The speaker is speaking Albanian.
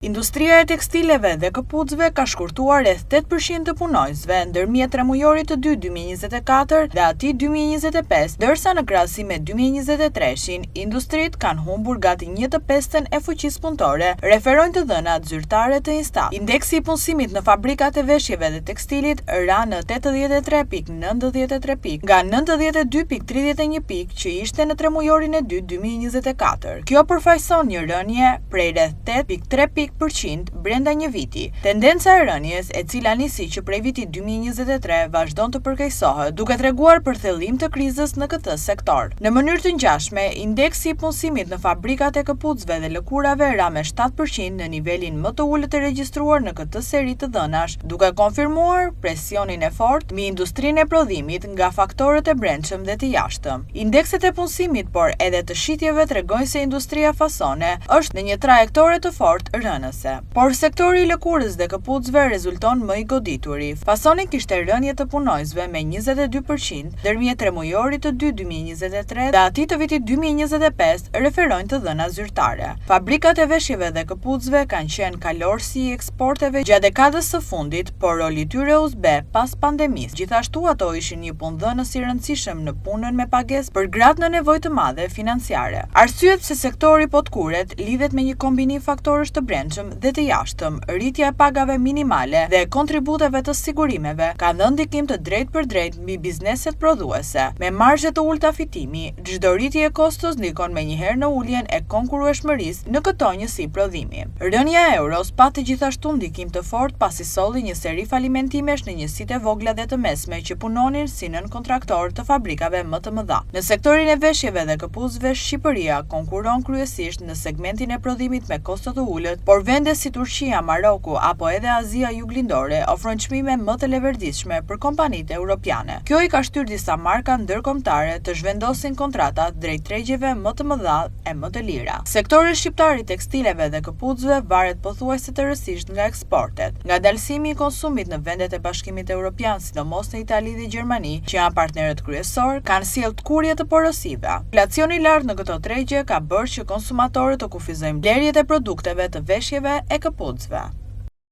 Industria e tekstileve dhe këpucëve ka shkurtuar rreth 8% të punojësve ndërmjet tremujorit të 2024 dhe atij 2025, ndërsa në krahasim me 2023-shin, industritë kanë humbur gati 1/5 e fuqisë punëtore, referojnë të dhënat zyrtare të Instat. Indeksi i punësimit në fabrikat e veshjeve dhe tekstilit ra në 83.93 pikë nga 92.31 pikë që ishte në tremujorin e dytë 2024. Kjo përfaqëson një rënje prej rreth 8.3% brenda një viti. Tendenca e rënjes, e cila nisi që prej vitit 2023 vazhdon të përkeqësohet, duke treguar për thellim të krizës në këtë sektor. Në mënyrë të ngjashme, indeksi i punësimit në fabrikat e këpucëve dhe lëkurave ra me 7% në nivelin më të ulët e regjistruar në këtë seri të dhënash, duke konfirmuar presionin e fortë mbi industrinë e prodhimit nga faktorët e brendshëm dhe të jashtëm. Indekset e punësimit, por edhe të shitjeve tregojnë se industria fasone është në një trajektore të fortë rënëse. Por sektori i lëkurës dhe këpucëve rezulton më i godituri. Fasoni kishte rënje të punojësve me 22% ndërmjet tremujorit të dytë 2023 dhe atij të vitit 2025, referojnë të dhënat zyrtare. Fabrikat e veshjeve dhe këpucëve kanë qenë kalorësi i eksporteve gjatë dekadës së fundit, por roli i tyre u zbe pas pandemisë. Gjithashtu ato ishin një punëdhënës i rëndësishëm në punën me pagesë për gratë në nevojë të madhe financiare. Arsyet pse sektori po të kuret lidhet me një kombinim faktorësh të brendshëm dhe të jashtëm, rritja e pagave minimale dhe kontributeve të sigurimeve ka dhënë ndikim të drejtë për drejtë mbi bizneset prodhuese. Me marzhe të ulta fitimi, çdo rritje e kostos ndikon menjëherë në uljen e konkurrueshmërisë në këto njësi prodhimi. Rënja e euros pati gjithashtu ndikim të fortë pasi solli një seri falimentimesh në njësitë e vogla dhe të mesme që punonin si nën kontraktor të fabrikave më të mëdha. Në sektorin e veshjeve dhe këpucëve, Shqipëria konkuron kryesisht në segmentin e prodhimit me kosto të ulët, por vende si Turqia, Maroku apo edhe Azia Juglindore ofrojnë çmime më të leverdishme për kompanitë europiane. Kjo i ka shtyr disa marka ndërkombëtare të zhvendosin kontratat drejt tregjeve më të mëdha e më të lira. Sektori shqiptar i tekstileve dhe këpucëve varet pothuajse tërësisht nga eksportet. Ngadalësimi i konsumit në vendet e Bashkimit Evropian, sidomos në Itali dhe Gjermani, që janë partnerët kryesor, kanë sjellë tkurje të porosive. Inflacioni i lartë në këto tregje ka bërë që konsumatorët të kufizojnë blerjet e produkteve të veshjeve e këpucëve.